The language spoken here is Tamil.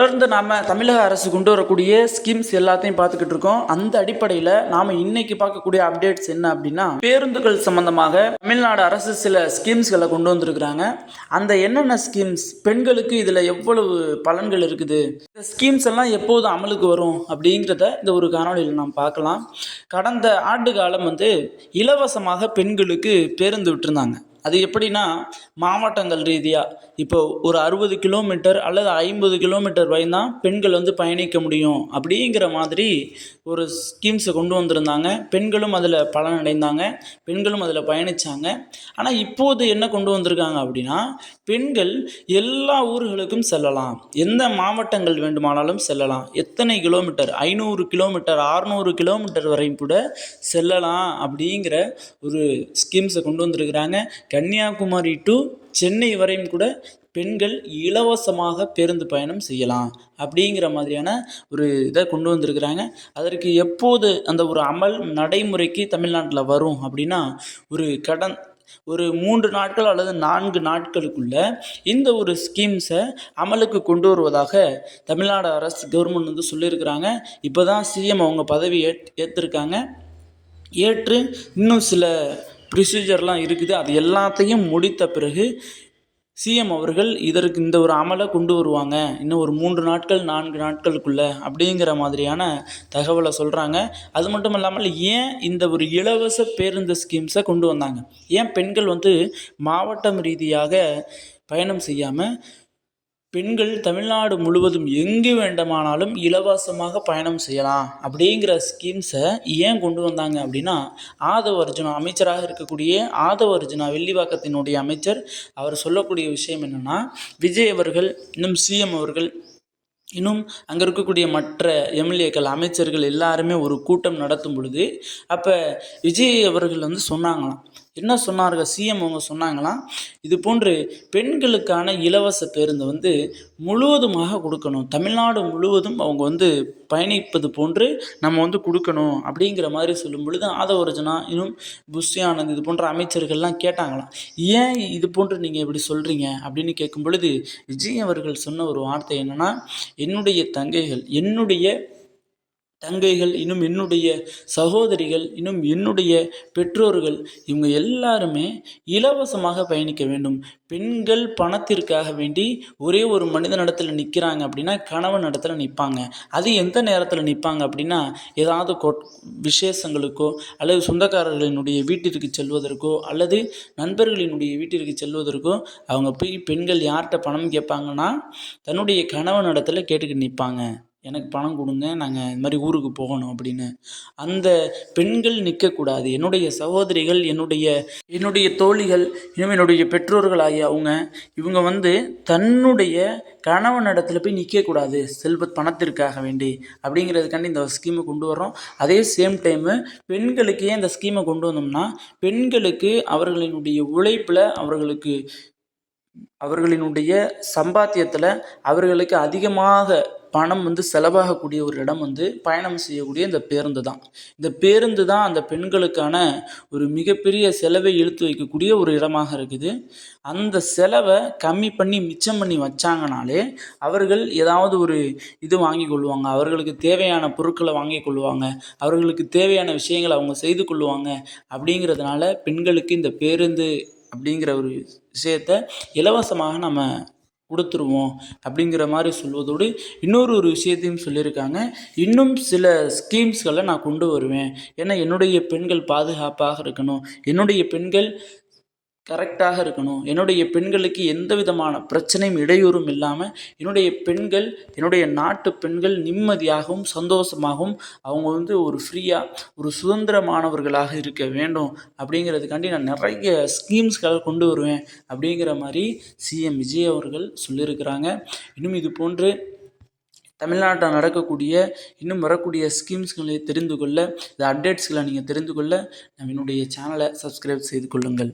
தொடர்ந்து நாம் தமிழக அரசு கொண்டு வரக்கூடிய ஸ்கீம்ஸ் எல்லாத்தையும் பார்த்துக்கிட்டு இருக்கோம். அந்த அடிப்படையில் நாம் இன்னைக்கு பார்க்கக்கூடிய அப்டேட்ஸ் என்ன அப்படின்னா, பேருந்துகள் சம்பந்தமாக தமிழ்நாடு அரசு சில ஸ்கீம்ஸ்களை கொண்டு வந்திருக்கிறாங்க. அந்த என்னென்ன ஸ்கீம்ஸ், பெண்களுக்கு இதில் எவ்வளவு பலன்கள் இருக்குது, இந்த ஸ்கீம்ஸ் எல்லாம் எப்போது அமலுக்கு வரும் அப்படிங்கிறத இந்த ஒரு காணொலியில் நாம் பார்க்கலாம். கடந்த ஆண்டு காலம் இலவசமாக பெண்களுக்கு பேருந்து விட்டுருந்தாங்க. அது எப்படின்னா, மாவட்டங்கள் ரீதியாக இப்போ ஒரு 60 கிலோமீட்டர் அல்லது 50 கிலோமீட்டர் வரை தான் பெண்கள் பயணிக்க முடியும் அப்படிங்கிற மாதிரி ஒரு ஸ்கீம்ஸை கொண்டு வந்திருந்தாங்க. பெண்களும் அதில் பலனடைந்தாங்க, பெண்களும் அதில் பயணித்தாங்க. ஆனால் இப்போது என்ன கொண்டு வந்திருக்காங்க அப்படின்னா, பெண்கள் எல்லா ஊர்களுக்கும் செல்லலாம், எந்த மாவட்டங்கள் வேண்டுமானாலும் செல்லலாம், எத்தனை கிலோமீட்டர் 500 கிலோமீட்டர் 600 கிலோமீட்டர் வரையும் கூட செல்லலாம் அப்படிங்கிற ஒரு ஸ்கீம்ஸை கொண்டு வந்திருக்கிறாங்க. கன்னியாகுமரி டு சென்னை வரையும் கூட பெண்கள் இலவசமாக பேருந்து பயணம் செய்யலாம் அப்படிங்கிற மாதிரியான ஒரு இதை கொண்டு வந்திருக்கிறாங்க. அதற்கு எப்போது அந்த ஒரு அமல் நடைமுறைக்கு தமிழ்நாட்டில் வரும் அப்படின்னா, ஒரு 3 நாட்கள் அல்லது 4 நாட்களுக்குள்ள இந்த ஒரு ஸ்கீம்ஸை அமலுக்கு கொண்டு வருவதாக தமிழ்நாடு அரசு கவர்மெண்ட் சொல்லியிருக்கிறாங்க. இப்போ தான் சிஎம் அவங்க பதவி ஏற்றிருக்காங்க. ஏற்று இன்னும் சில ப்ரொசீஜர்லாம் இருக்குது. அது எல்லாத்தையும் முடித்த பிறகு சிஎம் அவர்கள் இந்த ஒரு அமலை கொண்டு வருவாங்க, இன்னும் ஒரு 3 நாட்கள் 4 நாட்களுக்குள்ள அப்படிங்கிற மாதிரியான தகவலை சொல்கிறாங்க. அது மட்டும் இல்லாமல் ஏன் இந்த ஒரு இலவச பேருந்து ஸ்கீம்ஸை கொண்டு வந்தாங்க, ஏன் பெண்கள் மாவட்டம் ரீதியாக பயணம் செய்யாமல் பெண்கள் தமிழ்நாடு முழுவதும் எங்கு வேண்டுமானாலும் இலவசமாக பயணம் செய்யலாம் அப்படிங்கிற ஸ்கீம்ஸை ஏன் கொண்டு வந்தாங்க அப்படின்னா, ஆதவ அர்ஜுனா அமைச்சராக இருக்கக்கூடிய ஆதவ அர்ஜுனா வெள்ளிவாக்கத்தினுடைய அமைச்சர் அவர் சொல்லக்கூடிய விஷயம் என்னென்னா, விஜய் அவர்கள் இன்னும் சிஎம் அவர்கள் இன்னும் அங்கே இருக்கக்கூடிய மற்ற எம்எல்ஏக்கள் அமைச்சர்கள் எல்லாருமே ஒரு கூட்டம் நடத்தும் பொழுது அப்போ விஜய் அவர்கள் சொன்னாங்களாம். என்ன சொன்னார்கள், சிஎம் அவங்க சொன்னாங்களாம், இது போன்று பெண்களுக்கான இலவச பேருந்து முழுவதுமாக கொடுக்கணும், தமிழ்நாடு முழுவதும் அவங்க பயணிப்பது போன்று நம்ம கொடுக்கணும் அப்படிங்கிற மாதிரி சொல்லும் பொழுது ஆதவ அர்ஜுனா இன்னும் புஷி ஆனந்த் இது போன்ற அமைச்சர்கள்லாம் கேட்டாங்களாம், ஏன் இது போன்று நீங்கள் இப்படி சொல்கிறீங்க அப்படின்னு கேட்கும் பொழுது விஜய் அவர்கள் சொன்ன ஒரு வார்த்தை என்னென்னா, என்னுடைய தங்கைகள் இன்னும் என்னுடைய சகோதரிகள் இன்னும் என்னுடைய பெற்றோர்கள் இவங்க எல்லாருமே இலவசமாக பயணிக்க வேண்டும். பெண்கள் பணத்திற்காக வேண்டி ஒரே ஒரு மனிதனிடத்தில் நிற்கிறாங்க அப்படின்னா கணவன் இடத்துல நிற்பாங்க. அது எந்த நேரத்தில் நிற்பாங்க அப்படின்னா, ஏதாவது விசேஷங்களுக்கோ அல்லது சொந்தக்காரர்களினுடைய வீட்டிற்கு செல்வதற்கோ அல்லது நண்பர்களினுடைய வீட்டிற்கு செல்வதற்கோ அவங்க போய் பெண்கள் யார்கிட்ட பணம் கேட்பாங்கன்னா தன்னுடைய கணவன் இடத்துல கேட்டுக்கிட்டு நிற்பாங்க, எனக்கு பணம் கொடுங்க, நாங்கள் இந்த மாதிரி ஊருக்கு போகணும் அப்படின்னு. அந்த பெண்கள் நிற்கக்கூடாது. என்னுடைய சகோதரிகள், என்னுடைய தோழிகள், இன்னும் என்னுடைய பெற்றோர்கள் ஆகிய இவங்க தன்னுடைய கணவனிடத்தில் போய் நிற்கக்கூடாது பணத்திற்காக வேண்டி அப்படிங்கிறதுக்காண்டி இந்த ஸ்கீமை கொண்டு வரோம். அதே சேம் டைமு பெண்களுக்கு ஏன் இந்த ஸ்கீமை கொண்டு வந்தோம்னா, பெண்களுக்கு அவர்களினுடைய உழைப்பில் அவர்களினுடைய சம்பாத்தியத்தில் அவர்களுக்கு அதிகமாக பணம் செலவாகக்கூடிய ஒரு இடம் பயணம் செய்யக்கூடிய இந்த பேருந்து தான் அந்த பெண்களுக்கான ஒரு மிகப்பெரிய செலவை இழுத்து வைக்கக்கூடிய ஒரு இடமாக இருக்குது. அந்த செலவை கம்மி பண்ணி மிச்சம் பண்ணி வச்சாங்கனாலே அவர்கள் ஏதாவது ஒரு இது வாங்கி கொள்வாங்க, அவர்களுக்கு தேவையான பொருட்களை வாங்கி கொள்வாங்க, அவர்களுக்கு தேவையான விஷயங்களை அவங்க செய்து கொள்வாங்க. அப்படிங்கிறதுனால பெண்களுக்கு இந்த பேருந்து அப்படிங்கிற ஒரு விஷயத்தை இலவசமாக நம்ம கொடுத்துருவோம் அப்படிங்கிற மாதிரி சொல்வதோடு இன்னொரு விஷயத்தையும் சொல்லியிருக்காங்க, இன்னும் சில ஸ்கீம்ஸ்களை நான் கொண்டு வருவேன், ஏன்னா என்னுடைய பெண்கள் பாதுகாப்பாக இருக்கணும், என்னுடைய பெண்கள் கரெக்டாக இருக்கணும், என்னுடைய பெண்களுக்கு எந்த விதமான பிரச்சனையும் இடையூறும் இல்லாமல் என்னுடைய நாட்டு பெண்கள் நிம்மதியாகவும் சந்தோஷமாகவும் அவங்க ஒரு ஃப்ரீயாக ஒரு சுதந்திரமானவர்களாக இருக்க வேண்டும் அப்படிங்கிறதுக்காண்டி நான் நிறைய ஸ்கீம்ஸ்களை கொண்டு வருவேன் அப்படிங்கிற மாதிரி சிஎம் விஜய் அவர்கள் சொல்லியிருக்கிறாங்க. இன்னும் இது போன்று தமிழ்நாட்டில் நடக்கக்கூடிய இன்னும் வரக்கூடிய ஸ்கீம்ஸ்களை தெரிந்து கொள்ள, இந்த அப்டேட்ஸ்களை நீங்கள் தெரிந்து கொள்ள என்னுடைய சேனலை சப்ஸ்கிரைப் செய்து கொள்ளுங்கள்.